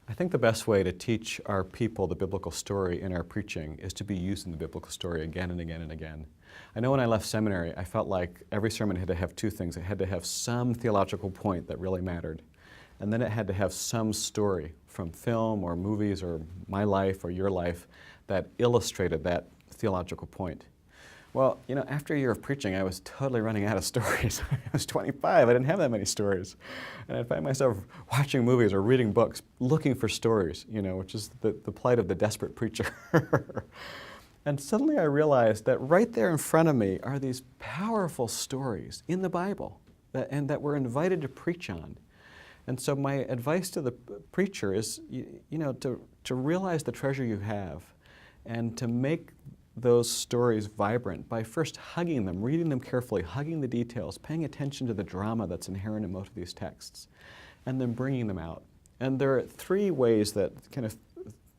I think the best way to teach our people the biblical story in our preaching is to be using the biblical story again and again and again. I know when I left seminary, I felt like every sermon had to have two things. It had to have some theological point that really mattered, and then it had to have some story from film or movies or my life or your life that illustrated that theological point. Well, you know, after a year of preaching, I was totally running out of stories. I was 25, I didn't have that many stories. And I'd find myself watching movies or reading books, looking for stories, you know, which is the plight of the desperate preacher. And suddenly I realized that right there in front of me are these powerful stories in the Bible that we're invited to preach on. And so my advice to the preacher is, you know, to realize the treasure you have and to make those stories vibrant by first hugging them, reading them carefully, hugging the details, paying attention to the drama that's inherent in most of these texts, and then bringing them out. And there are three ways that,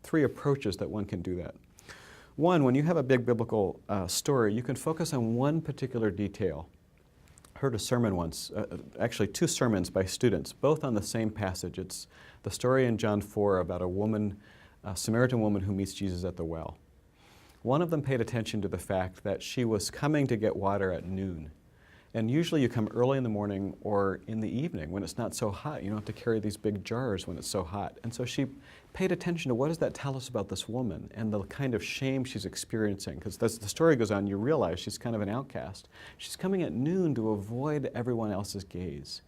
three approaches that one can do that. One, when you have a big biblical story, you can focus on one particular detail. I heard a sermon once, actually two sermons by students, both on the same passage. It's the story in John 4 about a Samaritan woman who meets Jesus at the well. One of them paid attention to the fact that she was coming to get water at noon. And usually you come early in the morning or in the evening when it's not so hot. You don't have to carry these big jars when it's so hot. And so she paid attention to what does that tell us about this woman and the kind of shame she's experiencing. Because as the story goes on, you realize she's kind of an outcast. She's coming at noon to avoid everyone else's gaze.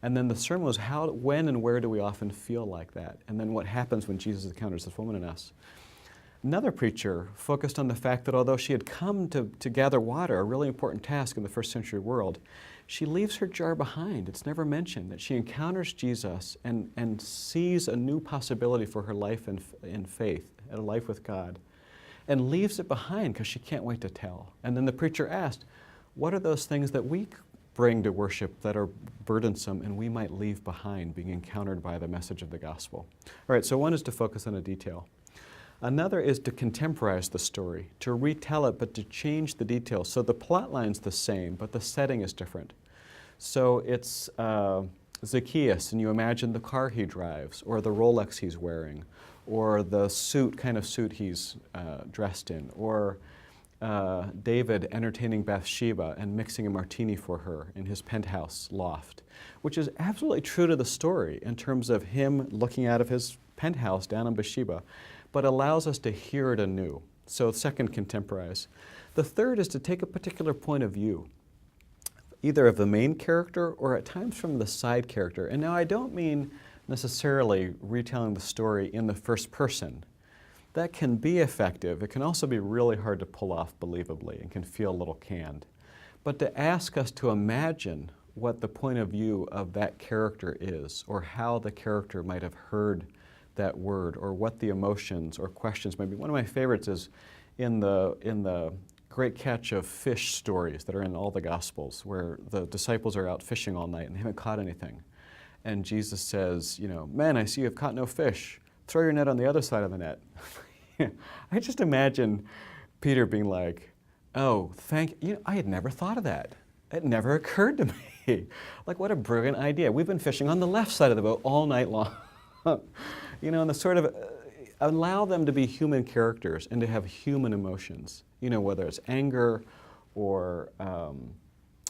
And then the sermon was when and where do we often feel like that? And then what happens when Jesus encounters this woman in us? Another preacher focused on the fact that although she had come to gather water, a really important task in the first century world, she leaves her jar behind. It's never mentioned that she encounters Jesus and sees a new possibility for her life in faith, and a life with God, and leaves it behind because she can't wait to tell. And then the preacher asked, what are those things that we bring to worship that are burdensome and we might leave behind being encountered by the message of the gospel? All right, so one is to focus on a detail. Another is to contemporize the story, to retell it, but to change the details. So the plot line's the same, but the setting is different. So it's Zacchaeus, and you imagine the car he drives, or the Rolex he's wearing, or the kind of suit he's dressed in, or David entertaining Bathsheba and mixing a martini for her in his penthouse loft, which is absolutely true to the story in terms of him looking out of his penthouse down on Bathsheba, but allows us to hear it anew. So second, contemporize. The third is to take a particular point of view, either of the main character or at times from the side character. And now I don't mean necessarily retelling the story in the first person. That can be effective. It can also be really hard to pull off believably and can feel a little canned. But to ask us to imagine what the point of view of that character is, or how the character might have heard that word, or what the emotions or questions might be. One of my favorites is in the great catch of fish stories that are in all the Gospels, where the disciples are out fishing all night and they haven't caught anything. And Jesus says, you know, men, I see you have caught no fish. Throw your net on the other side of the net. I just imagine Peter being like, oh, you know, I had never thought of that. It never occurred to me. Like, what a brilliant idea. We've been fishing on the left side of the boat all night long. You know, and the sort of allow them to be human characters and to have human emotions, you know, whether it's anger or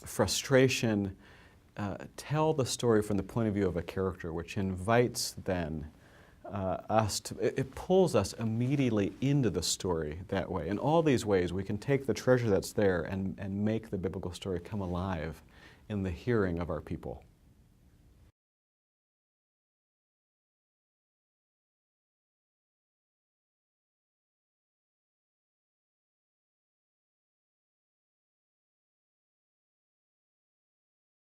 frustration. Tell the story from the point of view of a character, which invites then it pulls us immediately into the story that way. In all these ways, we can take the treasure that's there and make the biblical story come alive in the hearing of our people.